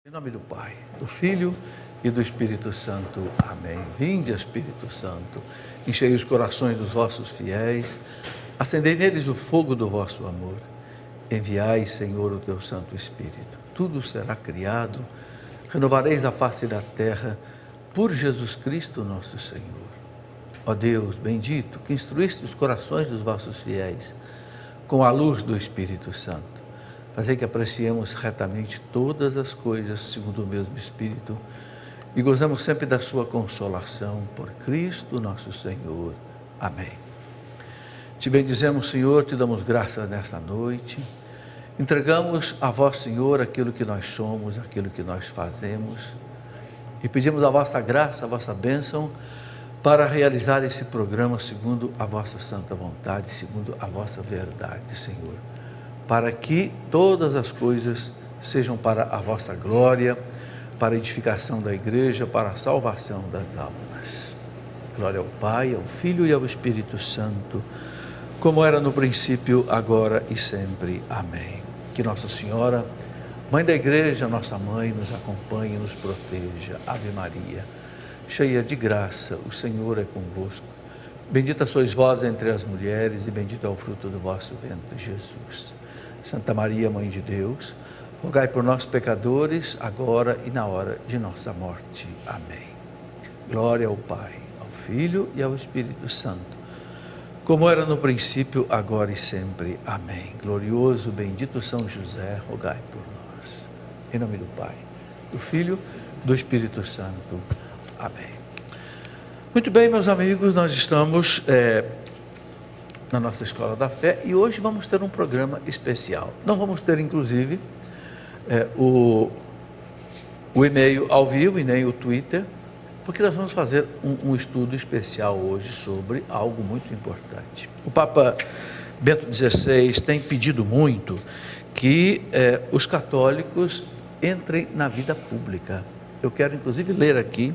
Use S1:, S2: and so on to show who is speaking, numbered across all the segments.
S1: Em nome do Pai, do Filho e do Espírito Santo. Amém. Vinde, Espírito Santo, enchei os corações dos vossos fiéis, acendei neles o fogo do vosso amor. Enviai, Senhor, o teu Santo Espírito. Tudo será criado, renovareis a face da terra, por Jesus Cristo nosso Senhor. Ó Deus bendito, que instruíste os corações dos vossos fiéis com a luz do Espírito Santo, fazei que apreciemos retamente todas as coisas segundo o mesmo Espírito e gozamos sempre da sua consolação por Cristo nosso Senhor. Amém. Te bendizemos, Senhor, te damos graças nesta noite, entregamos a vós, Senhor, aquilo que nós somos, aquilo que nós fazemos e pedimos a vossa graça, a vossa bênção para realizar esse programa segundo a vossa santa vontade, segundo a vossa verdade, Senhor, para que todas as coisas sejam para a vossa glória, para a edificação da igreja, para a salvação das almas. Glória ao Pai, ao Filho e ao Espírito Santo, como era no princípio, agora e sempre. Amém. Que Nossa Senhora, Mãe da Igreja, nossa Mãe, nos acompanhe e nos proteja. Ave Maria, cheia de graça, o Senhor é convosco. Bendita sois vós entre as mulheres e bendito é o fruto do vosso ventre, Jesus. Santa Maria, Mãe de Deus, rogai por nós pecadores, agora e na hora de nossa morte. Amém. Glória ao Pai, ao Filho e ao Espírito Santo, como era no princípio, agora e sempre. Amém. Glorioso, bendito São José, rogai por nós. Em nome do Pai, do Filho, do Espírito Santo. Amém. Muito bem, meus amigos, nós estamos na nossa Escola da Fé e hoje vamos ter um programa especial. Não vamos ter, inclusive, o e-mail ao vivo e nem o Twitter, porque nós vamos fazer um estudo especial hoje sobre algo muito importante. O Papa Bento XVI tem pedido muito que os católicos entrem na vida pública. Eu quero, inclusive, ler aqui,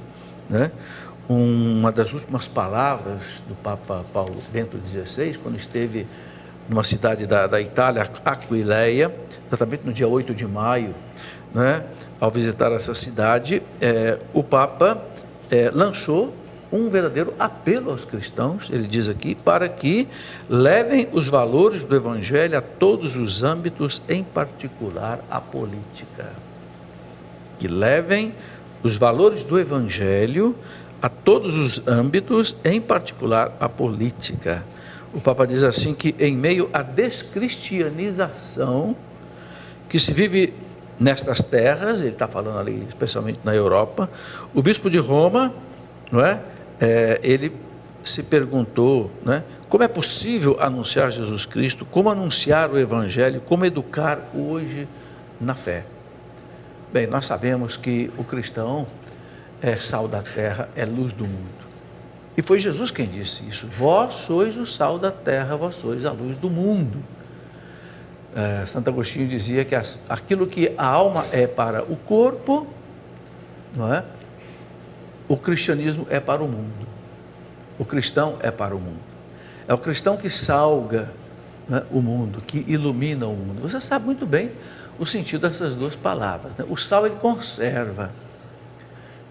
S1: uma das últimas palavras do Papa Paulo Bento XVI, quando esteve numa cidade da Itália, Aquileia, exatamente no dia 8 de maio, ao visitar essa cidade, o Papa lançou um verdadeiro apelo aos cristãos, ele diz aqui, para que levem os valores do Evangelho a todos os âmbitos, em particular a política. Que levem os valores do Evangelho a todos os âmbitos, em particular a política. O Papa diz assim que em meio à descristianização que se vive nestas terras, ele está falando ali especialmente na Europa, o bispo de Roma, ele se perguntou, como é possível anunciar Jesus Cristo, como anunciar o Evangelho, como educar hoje na fé. Bem, nós sabemos que o cristão é sal da terra, é luz do mundo. E foi Jesus quem disse isso. Vós sois o sal da terra, vós sois a luz do mundo. Santo Agostinho dizia que aquilo que a alma é para o corpo, o cristianismo é para o mundo. O cristão é para o mundo. É o cristão que salga o mundo, que ilumina o mundo. Você sabe muito bem o sentido dessas duas palavras. O sal, ele conserva.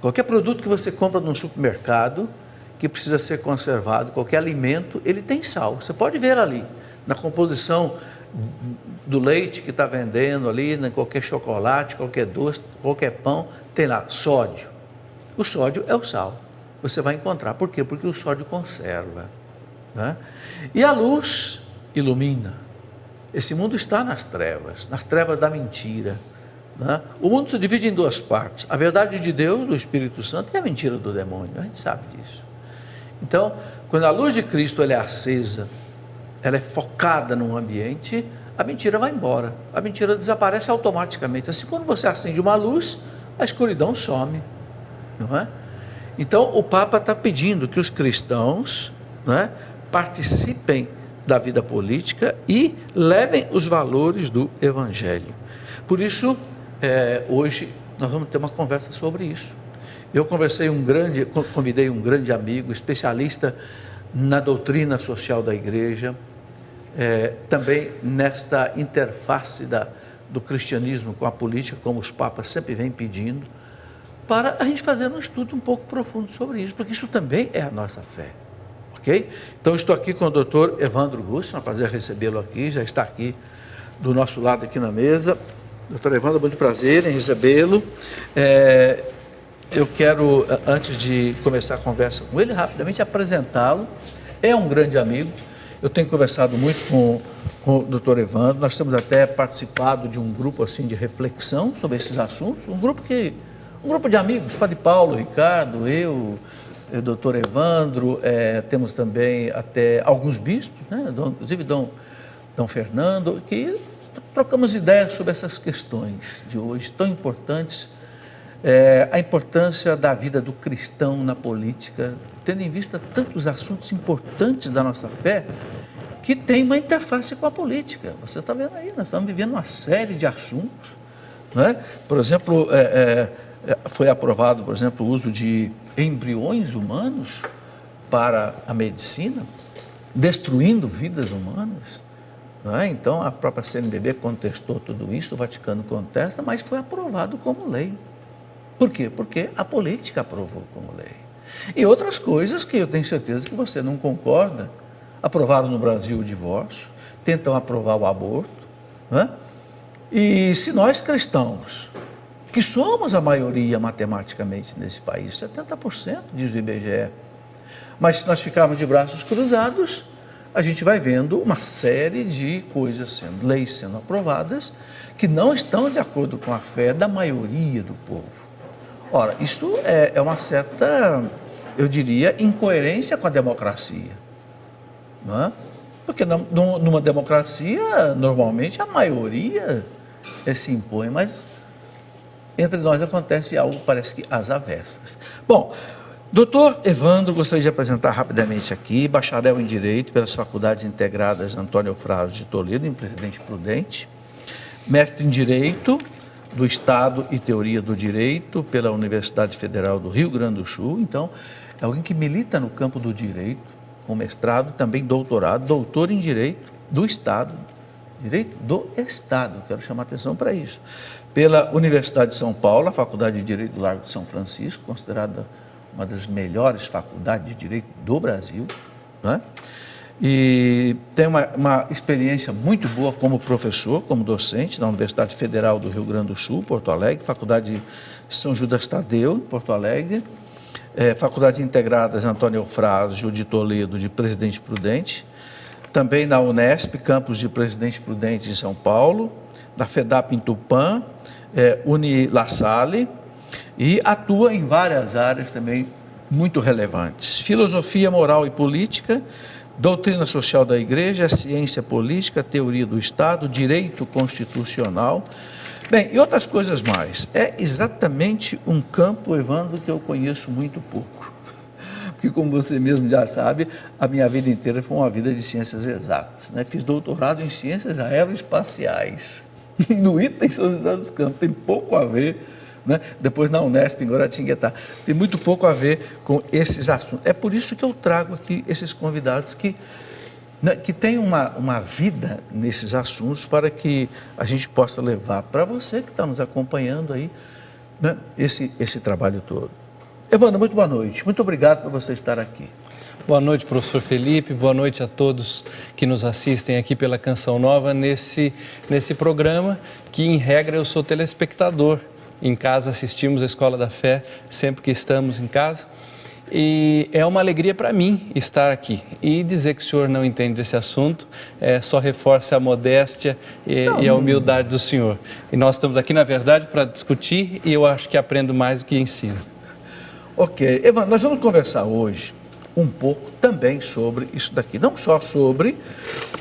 S1: Qualquer produto que você compra num supermercado, que precisa ser conservado, qualquer alimento, ele tem sal. Você pode ver ali, na composição do leite que está vendendo ali, qualquer chocolate, qualquer doce, qualquer pão, tem lá sódio. O sódio é o sal. Você vai encontrar. Por quê? Porque o sódio conserva. E a luz ilumina. Esse mundo está nas trevas da mentira. O mundo se divide em duas partes: a verdade de Deus, do Espírito Santo, e a mentira do demônio. A gente sabe disso. Então, quando a luz de Cristo ela é acesa, ela é focada num ambiente, a mentira vai embora, a mentira desaparece automaticamente. Assim, quando você acende uma luz, a escuridão some, não é? Então, o Papa está pedindo que os cristãos participem da vida política e levem os valores do Evangelho. Por isso, hoje nós vamos ter uma conversa sobre isso. Eu convidei um grande amigo, especialista na doutrina social da igreja, também nesta interface do cristianismo com a política, como os papas sempre vêm pedindo, para a gente fazer um estudo um pouco profundo sobre isso, porque isso também é a nossa fé, ok? Então, estou aqui com o doutor Evandro Gussi, é um prazer recebê-lo aqui, já está aqui do nosso lado aqui na mesa. Doutor Evandro, muito prazer em recebê-lo. Eu quero, antes de começar a conversa com ele, rapidamente apresentá-lo. É um grande amigo, eu tenho conversado muito com o doutor Evandro, nós temos até participado de um grupo assim de reflexão sobre esses assuntos, um grupo de amigos, Padre Paulo, Ricardo, eu, o doutor Evandro, temos também até alguns bispos, né, inclusive Dom Fernando, que trocamos ideias sobre essas questões de hoje, tão importantes, a importância da vida do cristão na política, tendo em vista tantos assuntos importantes da nossa fé, que tem uma interface com a política. Você está vendo aí, nós estamos vivendo uma série de assuntos, né? Por exemplo, foi aprovado, por exemplo, o uso de embriões humanos para a medicina, destruindo vidas humanas, não é? Então, a própria CNBB contestou tudo isso, o Vaticano contesta, mas foi aprovado como lei. Por quê? Porque a política aprovou como lei. E outras coisas que eu tenho certeza que você não concorda. Aprovaram no Brasil o divórcio, tentam aprovar o aborto, né? E se nós cristãos, que somos a maioria matematicamente nesse país, 70% diz o IBGE, mas se nós ficarmos de braços cruzados, a gente vai vendo uma série de coisas leis sendo aprovadas, que não estão de acordo com a fé da maioria do povo. Ora, isso é uma certa, eu diria, incoerência com a democracia, não é? Porque numa democracia, normalmente, a maioria se impõe, mas entre nós acontece algo, parece que às avessas. Bom, doutor Evandro, gostaria de apresentar rapidamente aqui, bacharel em Direito pelas Faculdades Integradas Antônio Eufrásio de Toledo, em Presidente Prudente, mestre em Direito do Estado e Teoria do Direito pela Universidade Federal do Rio Grande do Sul. Então, é alguém que milita no campo do direito, com mestrado, também doutorado, doutor em Direito do Estado, Direito do Estado, quero chamar a atenção para isso, pela Universidade de São Paulo, a Faculdade de Direito do Largo de São Francisco, considerada uma das melhores faculdades de Direito do Brasil, né? E tem uma experiência muito boa como professor, como docente na Universidade Federal do Rio Grande do Sul, Porto Alegre, Faculdade de São Judas Tadeu, Porto Alegre, Faculdades Integradas Antônio Eufrásio de Toledo, de Presidente Prudente, também na Unesp, campus de Presidente Prudente em São Paulo, na FEDAP em Tupã, Uni La Salle, e atua em várias áreas também muito relevantes. Filosofia moral e política, doutrina social da Igreja, ciência política, teoria do Estado, direito constitucional, bem, e outras coisas mais. É exatamente um campo, Evandro, que eu conheço muito pouco. Porque, como você mesmo já sabe, a minha vida inteira foi uma vida de ciências exatas, né? Fiz doutorado em ciências aeroespaciais, no ITA em São José dos Campos, tem pouco a ver, né? Depois na Unesp, em Guaratinguetá, tem muito pouco a ver com esses assuntos. É por isso que eu trago aqui esses convidados que têm uma vida nesses assuntos, para que a gente possa levar para você que está nos acompanhando aí, né, esse trabalho todo. Evandro, muito boa noite. Muito obrigado por você estar aqui.
S2: Boa noite, professor Felipe. Boa noite a todos que nos assistem aqui pela Canção Nova nesse programa, que em regra eu sou telespectador. Em casa assistimos a Escola da Fé sempre que estamos em casa. E é uma alegria para mim estar aqui. E dizer que o senhor não entende desse assunto só reforça a modéstia e a humildade do senhor. E nós estamos aqui, na verdade, para discutir, e eu acho que aprendo mais do que ensino.
S1: Ok. Evandro, nós vamos conversar hoje um pouco também sobre isso daqui. Não só sobre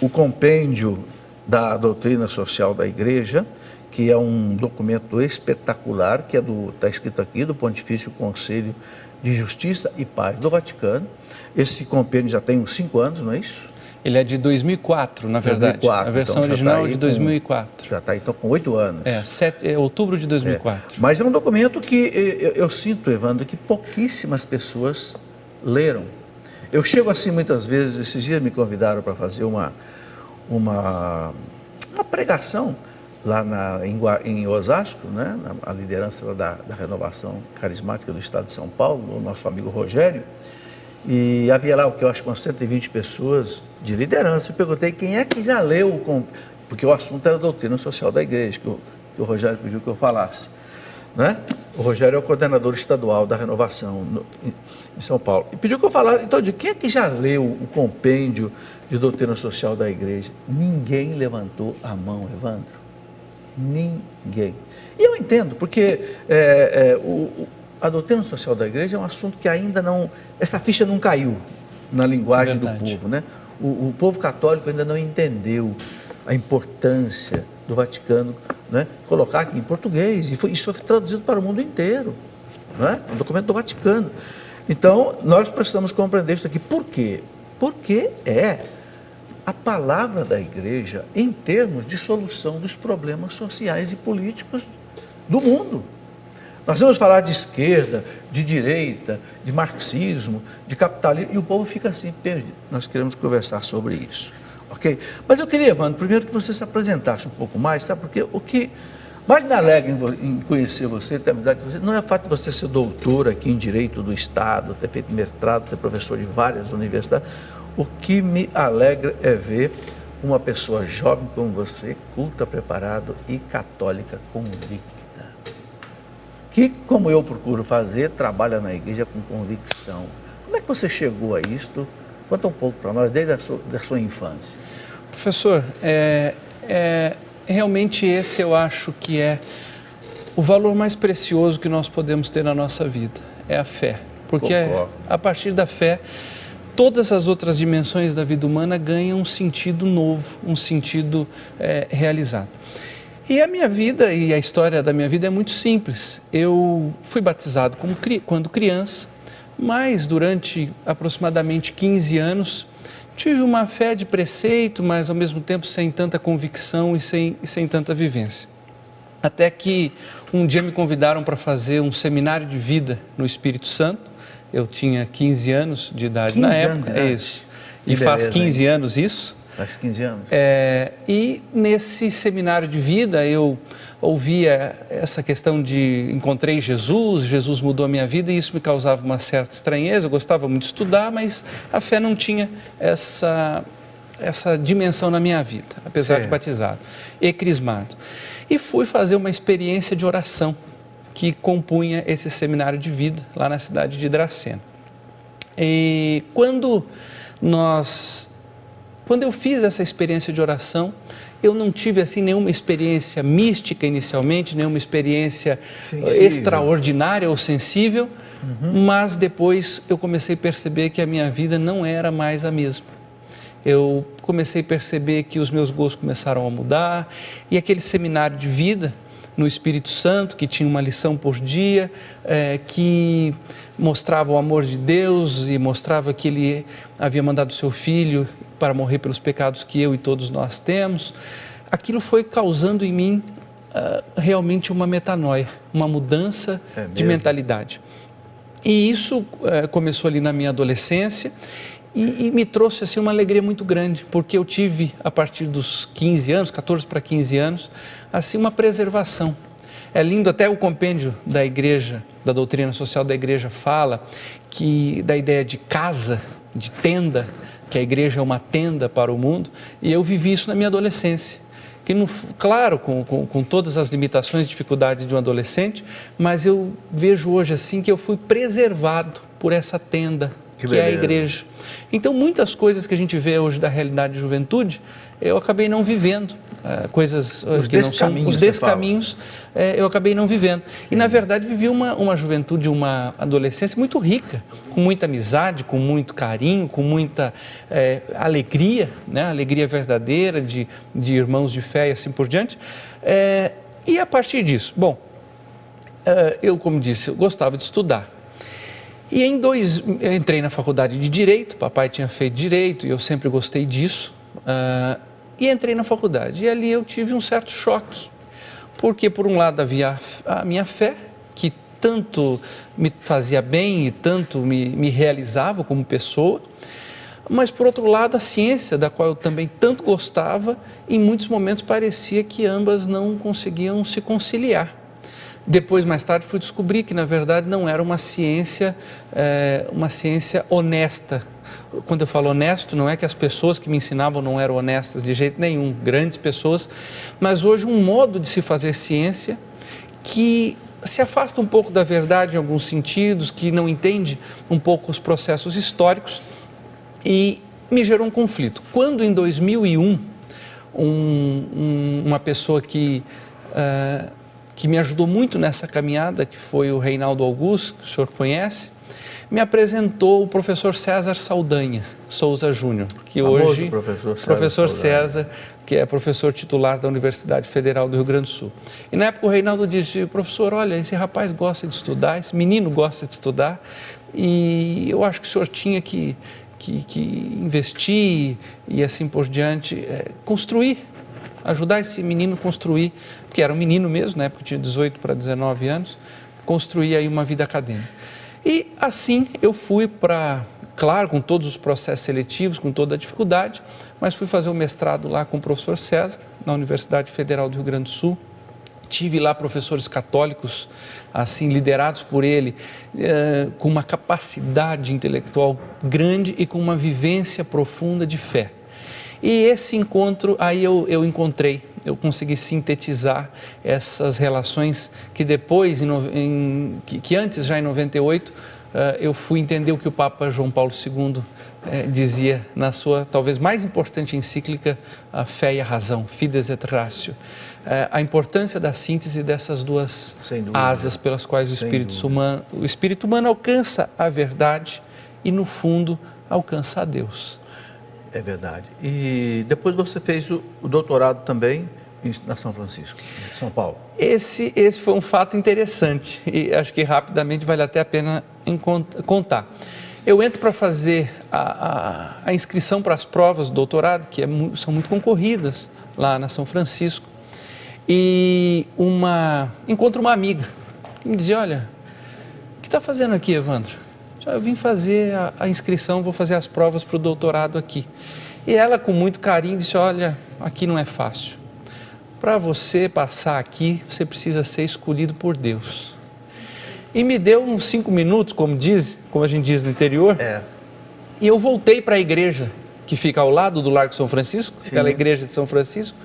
S1: o compêndio da doutrina social da Igreja, que é um documento espetacular, que está escrito aqui, do Pontifício Conselho de Justiça e Paz do Vaticano. Esse compêndio já tem uns 5 anos, não é isso?
S2: Ele é de 2004, na verdade. 2004, a versão então, original é de 2004.
S1: Já está, então, com 8 anos.
S2: Outubro de 2004.
S1: Mas é um documento que eu sinto, Evandro, que pouquíssimas pessoas leram. Eu chego assim muitas vezes, esses dias me convidaram para fazer uma pregação lá em Osasco, né, a liderança da renovação carismática do estado de São Paulo, o nosso amigo Rogério, e havia lá o que eu acho umas 120 pessoas de liderança. Eu perguntei quem é que já leu, porque o assunto era a doutrina social da igreja, que o Rogério pediu que eu falasse. Né? O Rogério é o coordenador estadual da renovação em São Paulo. E pediu que eu falasse. Então, eu digo, quem é que já leu o compêndio de doutrina social da igreja? Ninguém levantou a mão, Evandro. Ninguém. E eu entendo, porque a doutrina social da igreja é um assunto que ainda não... Essa ficha não caiu na linguagem do povo, né? O povo católico ainda não entendeu a importância do Vaticano, né, colocar aqui em português, e isso foi traduzido para o mundo inteiro, né? Um documento do Vaticano. Então, nós precisamos compreender isso aqui. Por quê? Porque é a palavra da igreja em termos de solução dos problemas sociais e políticos do mundo. Nós vamos falar de esquerda, de direita, de marxismo, de capitalismo, e o povo fica assim, perdido. Nós queremos conversar sobre isso, ok? Mas eu queria, Evandro, primeiro que você se apresentasse um pouco mais, sabe? Porque o que mais me alegra em conhecer você, ter amizade com você, não é o fato de você ser doutor aqui em Direito do Estado, ter feito mestrado, ser professor de várias universidades. O que me alegra é ver uma pessoa jovem como você, culta, preparado e católica convicta, que, como eu procuro fazer, trabalha na igreja com convicção. Como é que você chegou a isto? Conta um pouco para nós, desde a sua infância.
S2: Professor, realmente esse eu acho que é o valor mais precioso que nós podemos ter na nossa vida, é a fé. Porque a partir da fé, todas as outras dimensões da vida humana ganham um sentido novo, um sentido realizado. E a minha vida e a história da minha vida é muito simples. Eu fui batizado quando criança, mas durante aproximadamente 15 anos tive uma fé de preceito, mas ao mesmo tempo sem tanta convicção e sem tanta vivência. Até que um dia me convidaram para fazer um seminário de vida no Espírito Santo. Eu tinha 15 anos de idade na época. É isso. E faz 15 anos isso.
S1: Faz 15 anos.
S2: E nesse seminário de vida eu ouvia essa questão de encontrei Jesus, Jesus mudou a minha vida, e isso me causava uma certa estranheza. Eu gostava muito de estudar, mas a fé não tinha essa dimensão na minha vida, apesar de batizado e crismado. E fui fazer uma experiência de oração que compunha esse seminário de vida lá na cidade de Dracena. E quando eu fiz essa experiência de oração, eu não tive assim nenhuma experiência mística inicialmente, nenhuma experiência extraordinária ou sensível, mas depois eu comecei a perceber que a minha vida não era mais a mesma. Eu comecei a perceber que os meus gostos começaram a mudar, e aquele seminário de vida no Espírito Santo, que tinha uma lição por dia, que mostrava o amor de Deus e mostrava que Ele havia mandado o seu Filho para morrer pelos pecados que eu e todos nós temos. Aquilo foi causando em mim realmente uma metanoia, uma mudança de mentalidade. E isso começou ali na minha adolescência e me trouxe assim uma alegria muito grande, porque eu tive, a partir dos 15 anos, 14 para 15 anos, assim uma preservação. É lindo, até o compêndio da igreja, da doutrina social da igreja fala da ideia de casa, de tenda, que a igreja é uma tenda para o mundo, e eu vivi isso na minha adolescência. Claro, com todas as limitações e dificuldades de um adolescente, mas eu vejo hoje assim que eu fui preservado por essa tenda, que é a igreja. Então, muitas coisas que a gente vê hoje da realidade de juventude, eu acabei não vivendo. Coisas que não são os descaminhos, eu acabei não vivendo. E, na verdade, vivi uma juventude, uma adolescência muito rica, com muita amizade, com muito carinho, com muita alegria, né? Alegria verdadeira de irmãos de fé e assim por diante. E a partir disso, eu, como disse, eu gostava de estudar. E eu entrei na faculdade de Direito, papai tinha feito Direito e eu sempre gostei disso. E entrei na faculdade, e ali eu tive um certo choque, porque por um lado havia a minha fé, que tanto me fazia bem e tanto me realizava como pessoa, mas por outro lado a ciência, da qual eu também tanto gostava, em muitos momentos parecia que ambas não conseguiam se conciliar. Depois, mais tarde, fui descobrir que na verdade não era uma ciência honesta. Quando eu falo honesto, não é que as pessoas que me ensinavam não eram honestas de jeito nenhum, grandes pessoas, mas hoje um modo de se fazer ciência que se afasta um pouco da verdade em alguns sentidos, que não entende um pouco os processos históricos, e me gerou um conflito. Quando em 2001, uma pessoa que me ajudou muito nessa caminhada, que foi o Reinaldo Augusto, que o senhor conhece, me apresentou o professor César Saldanha Souza Júnior, que hoje, professor César, que é professor titular da Universidade Federal do Rio Grande do Sul. E na época o Reinaldo disse: professor, olha, esse rapaz gosta de estudar, esse menino gosta de estudar, e eu acho que o senhor tinha que investir e assim por diante, construir, ajudar esse menino a construir, porque era um menino mesmo, na época tinha 18 para 19 anos, construir aí uma vida acadêmica. E assim eu fui para, claro, com todos os processos seletivos, com toda a dificuldade, mas fui fazer o mestrado lá com o professor César, na Universidade Federal do Rio Grande do Sul. Tive lá professores católicos, assim, liderados por ele, com uma capacidade intelectual grande e com uma vivência profunda de fé. E esse encontro, aí eu consegui sintetizar essas relações que depois, que antes, já em 98, eu fui entender o que o Papa João Paulo II dizia na sua, talvez, mais importante encíclica, A Fé e a Razão, Fides et Ratio. A importância da síntese dessas duas asas pelas quais o espírito humano alcança a verdade e, no fundo, alcança a Deus.
S1: É verdade. E depois você fez o doutorado também na São Francisco, em São Paulo.
S2: Esse foi um fato interessante e acho que rapidamente vale até a pena contar. Eu entro para fazer a inscrição para as provas do doutorado, que são muito concorridas lá na São Francisco, e encontro uma amiga que me dizia: olha, o que está fazendo aqui, Evandro? Eu vim fazer a inscrição, vou fazer as provas para o doutorado aqui. E ela, com muito carinho, disse: olha, aqui não é fácil. Para você passar aqui, você precisa ser escolhido por Deus. E me deu uns 5 minutos, como a gente diz no interior, e eu voltei para a igreja que fica ao lado do Largo São Francisco, aquela igreja de São Francisco,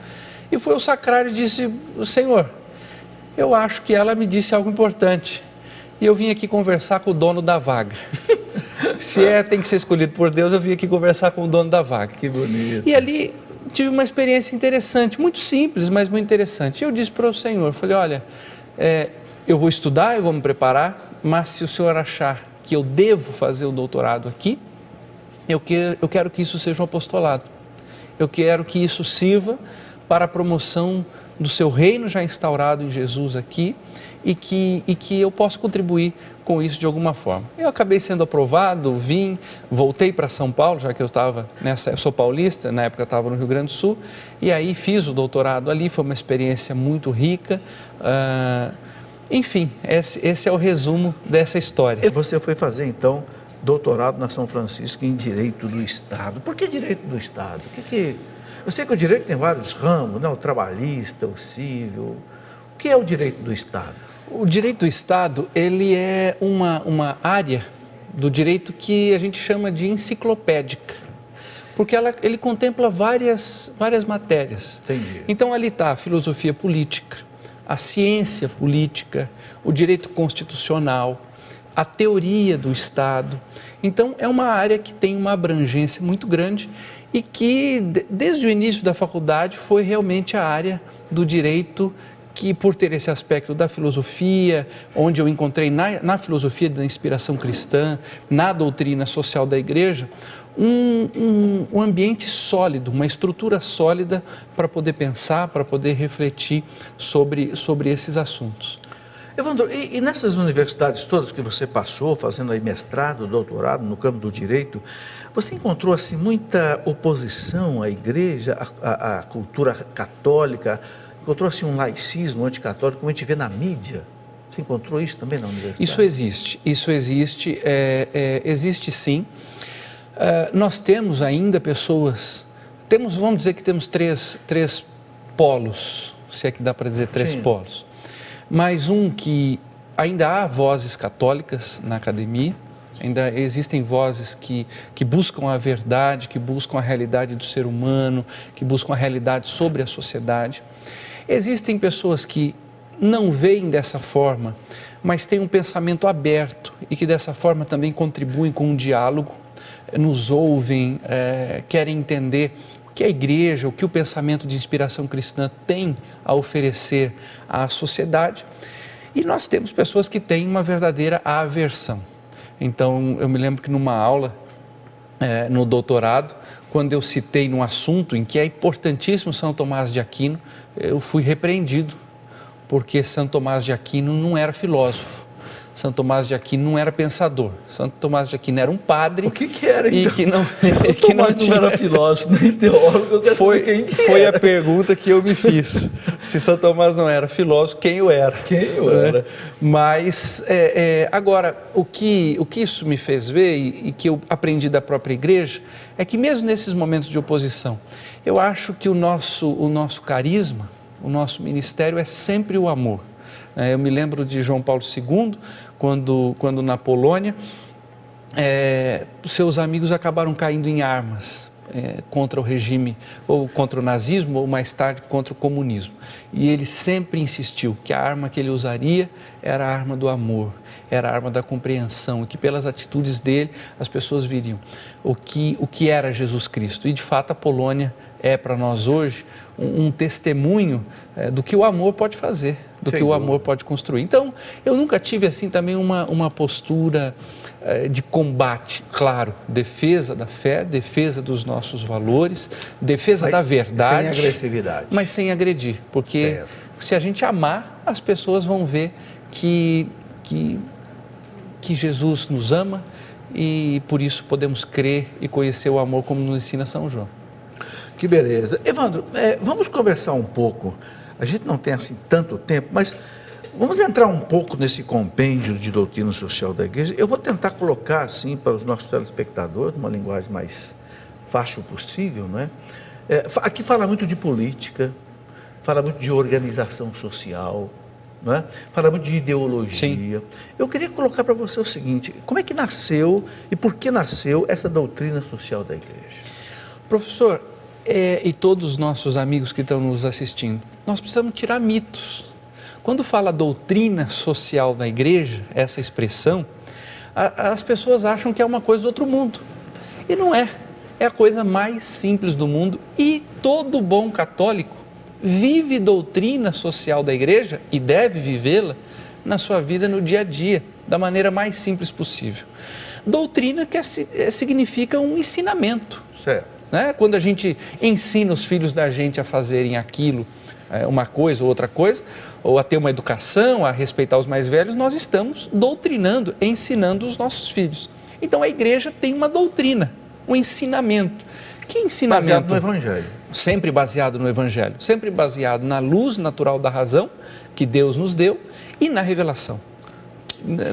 S2: e fui ao sacrário e disse: Senhor, eu acho que ela me disse algo importante. E eu vim aqui conversar com o dono da vaga. Se tem que ser escolhido por Deus, eu vim aqui conversar com o dono da vaga.
S1: Que bonito.
S2: E ali tive uma experiência interessante, muito simples, mas muito interessante. Eu disse para o Senhor, falei: olha, eu vou estudar, eu vou me preparar, mas se o Senhor achar que eu devo fazer o doutorado aqui, eu quero que isso seja um apostolado. Eu quero que isso sirva para a promoção do seu reino já instaurado em Jesus aqui, e que eu possa contribuir com isso de alguma forma. Eu acabei sendo aprovado, voltei para São Paulo, já que eu sou paulista, na época eu estava no Rio Grande do Sul, e aí fiz o doutorado ali, foi uma experiência muito rica. Enfim, esse é o resumo dessa história.
S1: E você foi fazer, então, doutorado na São Francisco em Direito do Estado. Por que Direito do Estado? Eu sei que o direito tem vários ramos, né? O trabalhista, o civil. O que é o direito do Estado?
S2: O direito do Estado, ele é uma área do direito que a gente chama de enciclopédica, porque ele contempla várias matérias.
S1: Entendi.
S2: Então ali está a filosofia política, a ciência política, o direito constitucional, a teoria do Estado. Então é uma área que tem uma abrangência muito grande e que desde o início da faculdade foi realmente a área do direito que, por ter esse aspecto da filosofia, onde eu encontrei na filosofia da inspiração cristã, na doutrina social da igreja, um ambiente sólido, uma estrutura sólida para poder pensar, para poder refletir sobre esses assuntos.
S1: Evandro, e nessas universidades todas que você passou, fazendo aí mestrado, doutorado no campo do direito, você encontrou assim muita oposição à igreja, à cultura católica? Encontrou assim um laicismo anticatólico, como a gente vê na mídia? Você encontrou isso também na universidade?
S2: Isso existe sim. nós temos ainda pessoas, vamos dizer que temos três polos, se é que dá para dizer três
S1: Sim.
S2: polos, mas um que ainda há vozes católicas na academia, ainda existem vozes que buscam a verdade, que buscam a realidade do ser humano, que buscam a realidade sobre a sociedade. Existem pessoas que não veem dessa forma, mas têm um pensamento aberto e que dessa forma também contribuem com um diálogo, nos ouvem, querem entender o que a igreja, o que o pensamento de inspiração cristã tem a oferecer à sociedade. E nós temos pessoas que têm uma verdadeira aversão. Então, eu me lembro que numa aula, no doutorado, quando eu citei num assunto em que é importantíssimo São Tomás de Aquino, eu fui repreendido, porque São Tomás de Aquino não era filósofo, São Tomás de Aquino não era pensador, São Tomás de Aquino era um padre.
S1: O que era, então?
S2: E que não,
S1: Se São Tomás não era filósofo, nem teólogo, eu quero saber quem que
S2: foi
S1: era.
S2: a pergunta que eu me fiz. Se São Tomás não era filósofo, quem eu era?
S1: Quem eu era?
S2: Mas, agora, o que isso me fez ver e que eu aprendi da própria igreja, é que mesmo nesses momentos de oposição, eu acho que o nosso carisma, o nosso ministério é sempre o amor. Eu me lembro de João Paulo II, quando na Polônia, seus amigos acabaram caindo em armas contra o regime, ou contra o nazismo, ou mais tarde contra o comunismo. E ele sempre insistiu que a arma que ele usaria era a arma do amor, era a arma da compreensão, e que pelas atitudes dele as pessoas viriam o que era Jesus Cristo. E de fato a Polônia é para nós hoje um testemunho do que o amor pode fazer, do que o amor pode construir. Então, eu nunca tive assim também uma postura de combate, claro, defesa da fé, defesa dos nossos valores, defesa da verdade.
S1: Sem agressividade.
S2: Mas sem agredir, porque se a gente amar, as pessoas vão ver que Jesus nos ama e por isso podemos crer e conhecer o amor como nos ensina São João.
S1: Que beleza. Evandro, vamos conversar um pouco. A gente não tem assim tanto tempo, mas vamos entrar um pouco nesse compêndio de doutrina social da igreja. Eu vou tentar colocar assim para os nossos telespectadores, uma linguagem mais fácil possível, não é? Aqui fala muito de política, fala muito de organização social, não é? Fala muito de ideologia.
S2: Sim.
S1: Eu queria colocar para você o seguinte: como é que nasceu e por que nasceu essa doutrina social da igreja?
S2: Professor, e todos os nossos amigos que estão nos assistindo, nós precisamos tirar mitos. Quando fala doutrina social da igreja, essa expressão, as pessoas acham que é uma coisa do outro mundo. E não é. É a coisa mais simples do mundo. E todo bom católico vive doutrina social da igreja e deve vivê-la na sua vida no dia a dia, da maneira mais simples possível. Doutrina que significa um ensinamento.
S1: Certo.
S2: Né? Quando a gente ensina os filhos da gente a fazerem aquilo, uma coisa ou outra coisa, ou a ter uma educação, a respeitar os mais velhos, nós estamos doutrinando, ensinando os nossos filhos. Então a igreja tem uma doutrina, um ensinamento. Que ensinamento?
S1: Baseado no Evangelho.
S2: Sempre baseado no Evangelho, sempre baseado na luz natural da razão que Deus nos deu e na revelação,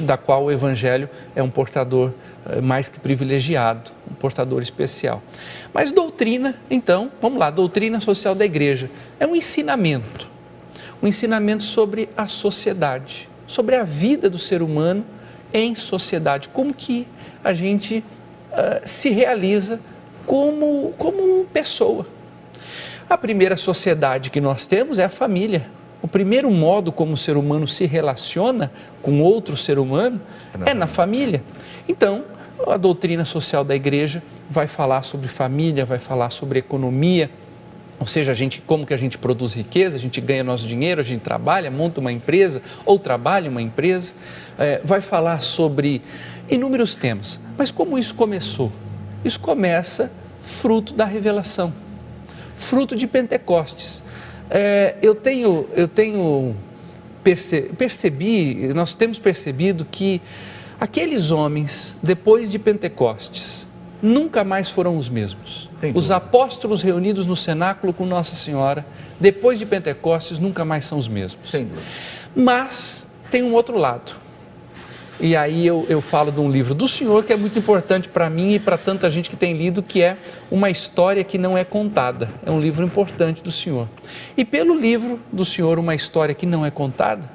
S2: da qual o Evangelho é um portador mais que privilegiado, um portador especial. Mas doutrina, então, vamos lá, doutrina social da igreja, é um ensinamento sobre a sociedade, sobre a vida do ser humano em sociedade, como que a gente se realiza como pessoa. A primeira sociedade que nós temos é a família. O primeiro modo como o ser humano se relaciona com outro ser humano é na família. Então, a doutrina social da igreja vai falar sobre família, vai falar sobre economia, ou seja, como que a gente produz riqueza, a gente ganha nosso dinheiro, a gente trabalha, monta uma empresa ou trabalha uma empresa, vai falar sobre inúmeros temas. Mas como isso começou? Isso começa fruto da revelação, fruto de Pentecostes. Nós temos percebido que aqueles homens, depois de Pentecostes, nunca mais foram os mesmos. Os apóstolos reunidos no cenáculo com Nossa Senhora, depois de Pentecostes, nunca mais são os mesmos.
S1: Sem dúvida.
S2: Mas tem um outro lado. E aí eu falo de um livro do Senhor que é muito importante para mim e para tanta gente que tem lido, que é Uma História que Não é Contada. É um livro importante do Senhor. E pelo livro do Senhor, Uma História que Não é Contada,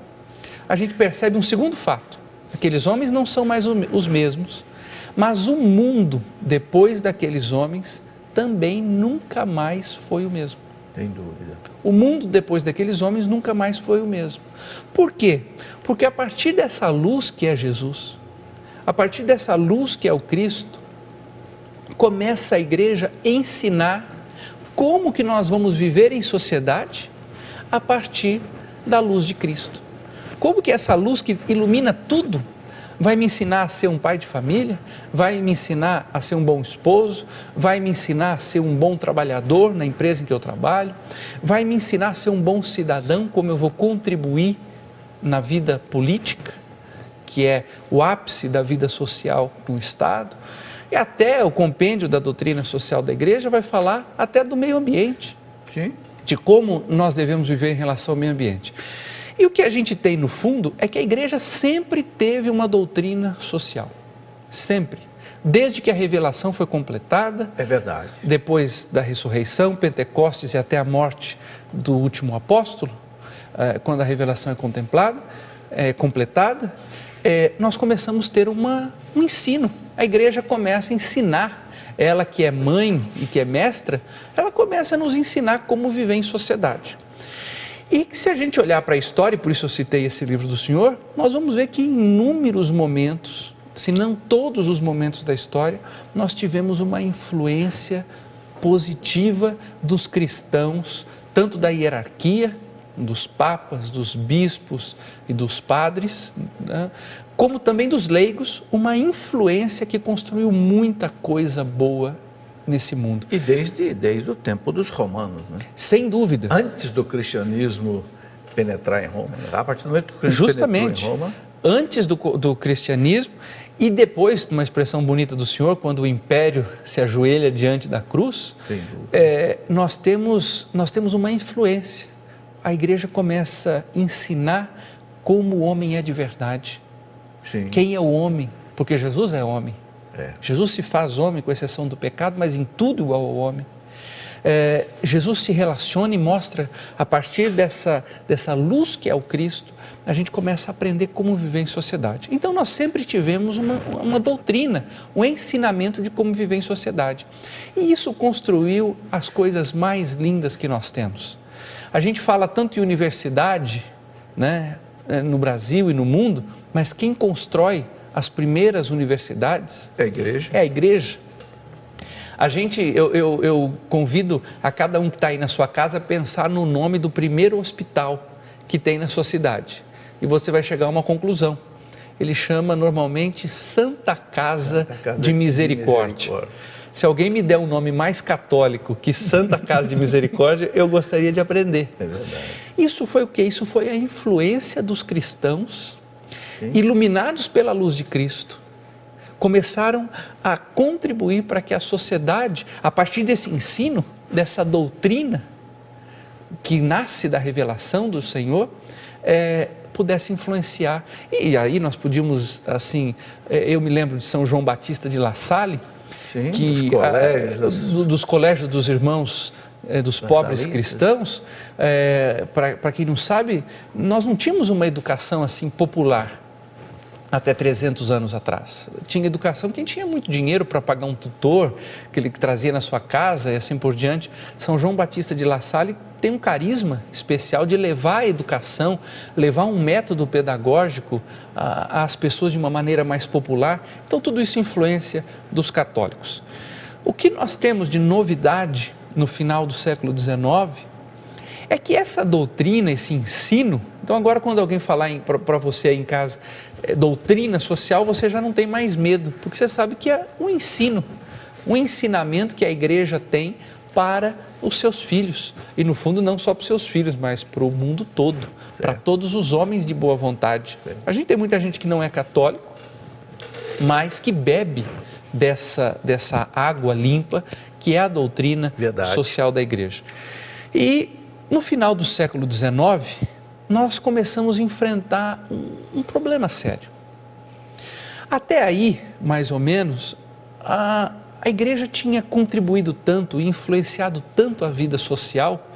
S2: a gente percebe um segundo fato. Aqueles homens não são mais os mesmos, mas o mundo, depois daqueles homens, também nunca mais foi o mesmo.
S1: Sem dúvida.
S2: O mundo, depois daqueles homens, nunca mais foi o mesmo. Por quê? Porque a partir dessa luz que é Jesus, a partir dessa luz que é o Cristo, começa a igreja a ensinar como que nós vamos viver em sociedade a partir da luz de Cristo. Como que essa luz que ilumina tudo vai me ensinar a ser um pai de família, vai me ensinar a ser um bom esposo, vai me ensinar a ser um bom trabalhador na empresa em que eu trabalho, vai me ensinar a ser um bom cidadão, como eu vou contribuir na vida política, que é o ápice da vida social no Estado, e até o compêndio da doutrina social da igreja vai falar até do meio ambiente,
S1: Sim.
S2: de como nós devemos viver em relação ao meio ambiente. E o que a gente tem no fundo é que a igreja sempre teve uma doutrina social, sempre, desde que a revelação foi completada.
S1: É verdade.
S2: Depois da ressurreição, Pentecostes e até a morte do último apóstolo, quando a revelação é completada, nós começamos a ter um ensino. A igreja começa a ensinar, ela que é mãe e que é mestra, ela começa a nos ensinar como viver em sociedade. E se a gente olhar para a história, e por isso eu citei esse livro do Senhor, nós vamos ver que em inúmeros momentos, se não todos os momentos da história, nós tivemos uma influência positiva dos cristãos, tanto da hierarquia, dos papas, dos bispos e dos padres, né, como também dos leigos, uma influência que construiu muita coisa boa nesse mundo.
S1: E desde o tempo dos romanos, né?
S2: Sem dúvida.
S1: Antes do cristianismo penetrar em Roma, a partir do momento que o cristianismo
S2: justamente
S1: penetrou em Roma,
S2: antes do cristianismo e depois, uma expressão bonita do Senhor, quando o império se ajoelha diante da cruz, nós temos uma influência. A igreja começa a ensinar como o homem é de verdade.
S1: Sim.
S2: Quem é o homem? Porque Jesus é homem.
S1: É.
S2: Jesus se faz homem, com exceção do pecado, mas em tudo igual ao homem. Jesus se relaciona e mostra, a partir dessa luz que é o Cristo, a gente começa a aprender como viver em sociedade. Então nós sempre tivemos uma doutrina, um ensinamento de como viver em sociedade. E isso construiu as coisas mais lindas que nós temos. A gente fala tanto em universidade, né, no Brasil e no mundo, mas quem constrói as primeiras universidades
S1: é a igreja.
S2: É a igreja. Eu convido a cada um que está aí na sua casa a pensar no nome do primeiro hospital que tem na sua cidade. E você vai chegar a uma conclusão. Ele chama normalmente Santa Casa de Misericórdia. Se alguém me der um nome mais católico que Santa Casa de Misericórdia, eu gostaria de aprender.
S1: É verdade.
S2: Isso foi o quê? Isso foi a influência dos cristãos,
S1: Sim.
S2: iluminados pela luz de Cristo, começaram a contribuir para que a sociedade, a partir desse ensino, dessa doutrina que nasce da revelação do Senhor, pudesse influenciar. E aí nós podíamos, assim, eu me lembro de São João Batista de La Salle,
S1: Sim,
S2: que, dos colégios dos irmãos dos pobres cristãos. Para quem não sabe, nós não tínhamos uma educação assim popular até 300 anos atrás. Tinha educação quem tinha muito dinheiro para pagar um tutor, que ele trazia na sua casa e assim por diante. São João Batista de La Salle tem um carisma especial de levar a educação, levar um método pedagógico às pessoas de uma maneira mais popular. Então tudo isso influência dos católicos. O que nós temos de novidade no final do século XIX é que essa doutrina, esse ensino, então agora quando alguém falar para você aí em casa, doutrina social, você já não tem mais medo, porque você sabe que é um ensino, um ensinamento que a igreja tem para os seus filhos, e no fundo não só para os seus filhos, mas para o mundo todo, para todos os homens de boa vontade. Certo. A gente tem muita gente que não é católico, mas que bebe dessa água limpa, que é a doutrina social da igreja. E no final do século XIX, nós começamos a enfrentar um problema sério. Até aí, mais ou menos, a igreja tinha contribuído tanto e influenciado tanto a vida social,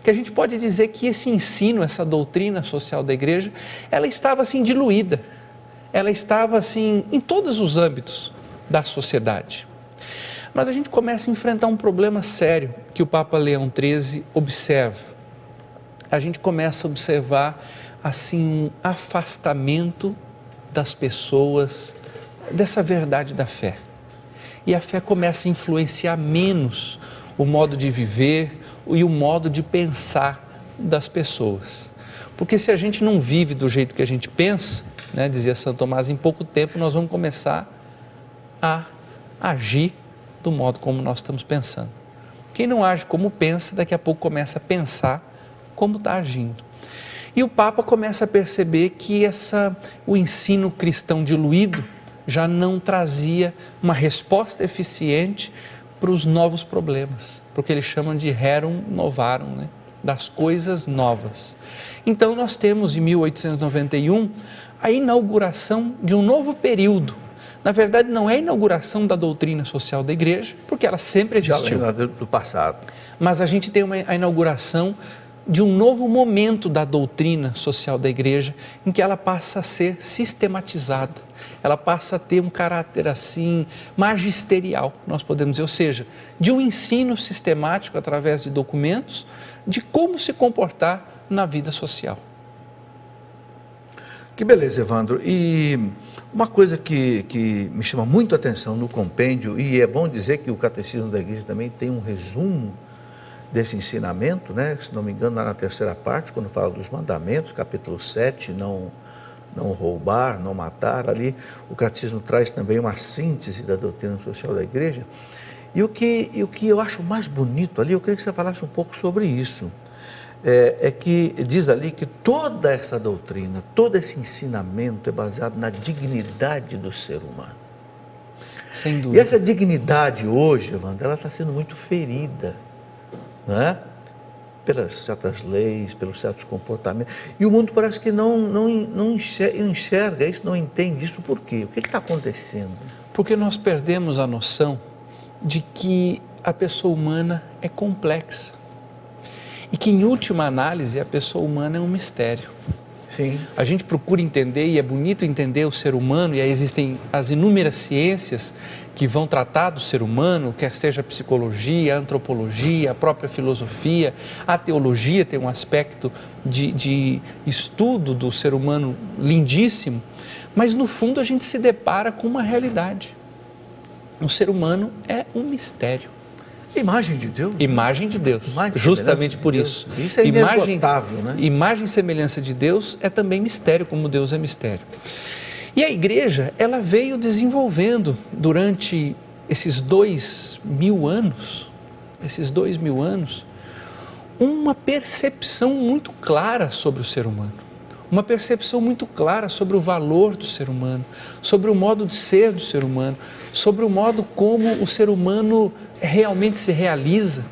S2: que a gente pode dizer que esse ensino, essa doutrina social da igreja, ela estava assim diluída, ela estava assim em todos os âmbitos da sociedade. Mas a gente começa a enfrentar um problema sério que o Papa Leão XIII observa. A gente começa a observar assim um afastamento das pessoas dessa verdade da fé. E a fé começa a influenciar menos o modo de viver e o modo de pensar das pessoas. Porque se a gente não vive do jeito que a gente pensa, né, dizia Santo Tomás, em pouco tempo nós vamos começar a agir do modo como nós estamos pensando. Quem não age como pensa, daqui a pouco começa a pensar como está agindo. E o Papa começa a perceber que o ensino cristão diluído já não trazia uma resposta eficiente para os novos problemas, para o que eles chamam de rerum novarum, né? Das coisas novas. Então nós temos em 1891 a inauguração de um novo período. Na verdade não é a inauguração da doutrina social da igreja, porque ela sempre existiu.
S1: Já do passado.
S2: Mas a gente tem a inauguração de um novo momento da doutrina social da igreja, em que ela passa a ser sistematizada, ela passa a ter um caráter assim magisterial, nós podemos dizer, ou seja, de um ensino sistemático através de documentos, de como se comportar na vida social.
S1: Que beleza, Evandro. E uma coisa que me chama muito a atenção no compêndio, e é bom dizer que o Catecismo da Igreja também tem um resumo desse ensinamento, né? Se não me engano, na terceira parte, quando fala dos mandamentos, capítulo 7, não roubar, não matar, ali o Catecismo traz também uma síntese da doutrina social da Igreja. E o que eu acho mais bonito ali, eu queria que você falasse um pouco sobre isso, é que diz ali que toda essa doutrina, todo esse ensinamento é baseado na dignidade do ser humano.
S2: Sem dúvida.
S1: E essa dignidade hoje, Evandro, ela está sendo muito ferida, não é? Pelas certas leis, pelos certos comportamentos. E o mundo parece que não enxerga isso, não entende isso. Por quê? O que está acontecendo?
S2: Porque nós perdemos a noção de que a pessoa humana é complexa. E que, em última análise, a pessoa humana é um mistério.
S1: Sim.
S2: A gente procura entender, e é bonito entender o ser humano, e aí existem as inúmeras ciências que vão tratar do ser humano, quer seja a psicologia, a antropologia, a própria filosofia, a teologia tem um aspecto de estudo do ser humano lindíssimo, mas no fundo a gente se depara com uma realidade. O ser humano é um mistério.
S1: Imagem de Deus.
S2: Imagem de Deus, justamente por isso.
S1: Isso é inesgotável, né?
S2: Imagem e semelhança de Deus é também mistério, como Deus é mistério. E a igreja, ela veio desenvolvendo durante esses 2000 anos, uma percepção muito clara sobre o ser humano. Uma percepção muito clara sobre o valor do ser humano, sobre o modo de ser do ser humano, sobre o modo como o ser humano realmente se realiza,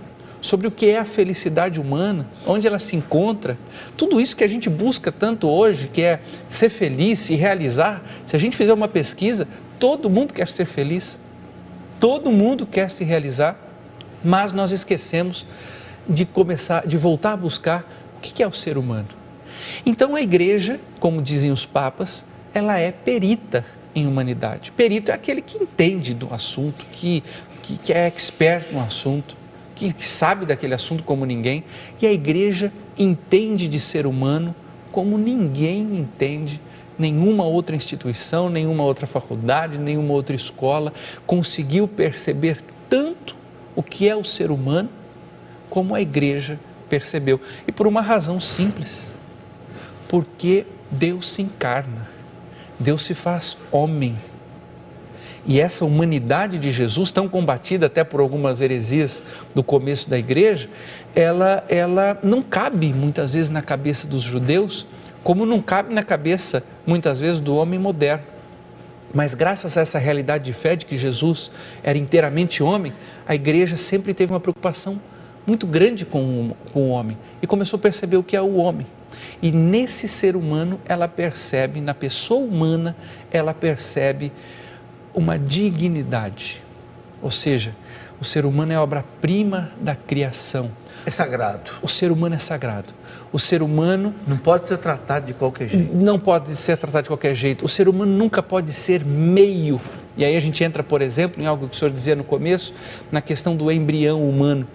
S2: sobre o que é a felicidade humana, onde ela se encontra. Tudo isso que a gente busca tanto hoje, que é ser feliz, se realizar. Se a gente fizer uma pesquisa, todo mundo quer ser feliz, todo mundo quer se realizar, mas nós esquecemos de voltar a buscar o que é o ser humano. Então a igreja, como dizem os papas, ela é perita em humanidade. Perito é aquele que entende do assunto, que é expert no assunto, que sabe daquele assunto como ninguém. E a igreja entende de ser humano como ninguém entende, nenhuma outra instituição, nenhuma outra faculdade, nenhuma outra escola conseguiu perceber tanto o que é o ser humano como a igreja percebeu. E por uma razão simples. Porque Deus se encarna, Deus se faz homem. E essa humanidade de Jesus, tão combatida até por algumas heresias do começo da igreja, ela não cabe muitas vezes na cabeça dos judeus, como não cabe na cabeça muitas vezes do homem moderno. Mas graças a essa realidade de fé de que Jesus era inteiramente homem, a igreja sempre teve uma preocupação muito grande com o homem e começou a perceber o que é o homem. E nesse ser humano, ela percebe, na pessoa humana, ela percebe uma dignidade. Ou seja, o ser humano é a obra-prima da criação.
S1: É sagrado.
S2: O ser humano é sagrado. O ser humano...
S1: Não pode ser tratado de qualquer jeito.
S2: Não pode ser tratado de qualquer jeito. O ser humano nunca pode ser meio. E aí a gente entra, por exemplo, em algo que o senhor dizia no começo, na questão do embrião humano.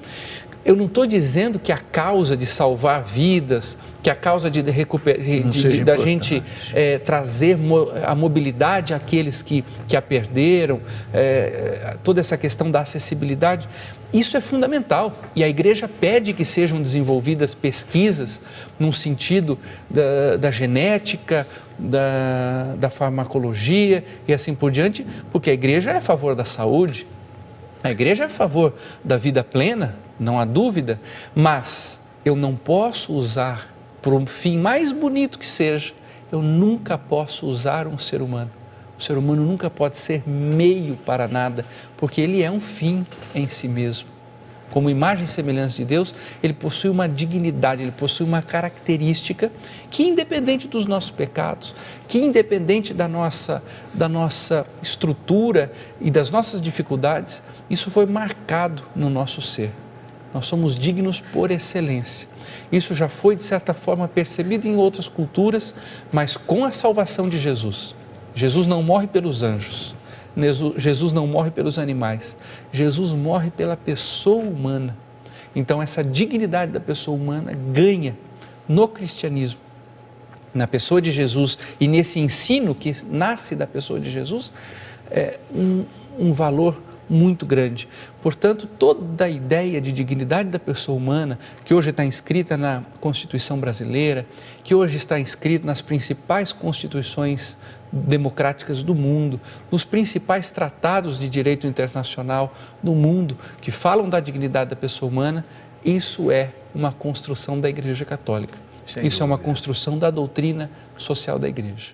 S2: Eu não estou dizendo que a causa de salvar vidas, que a causa de recuperar, da gente trazer a mobilidade àqueles que a perderam, toda essa questão da acessibilidade, isso é fundamental. E a igreja pede que sejam desenvolvidas pesquisas no sentido da genética, da farmacologia e assim por diante, porque a igreja é a favor da saúde, a igreja é a favor da vida plena, não há dúvida, mas eu não posso usar, por um fim mais bonito que seja, eu nunca posso usar um ser humano. O ser humano nunca pode ser meio para nada, porque ele é um fim em si mesmo. Como imagem e semelhança de Deus, ele possui uma dignidade, ele possui uma característica que, independente dos nossos pecados, que independente da nossa estrutura e das nossas dificuldades, isso foi marcado no nosso ser. Nós somos dignos por excelência. Isso já foi, de certa forma, percebido em outras culturas, mas com a salvação de Jesus. Jesus não morre pelos anjos, Jesus não morre pelos animais, Jesus morre pela pessoa humana. Então, essa dignidade da pessoa humana ganha no cristianismo, na pessoa de Jesus e nesse ensino que nasce da pessoa de Jesus, um valor muito grande. Portanto, toda a ideia de dignidade da pessoa humana, que hoje está inscrita na Constituição brasileira, que hoje está inscrita nas principais constituições democráticas do mundo, nos principais tratados de direito internacional do mundo, que falam da dignidade da pessoa humana, isso é uma construção da Igreja Católica. Isso é uma construção da doutrina social da Igreja.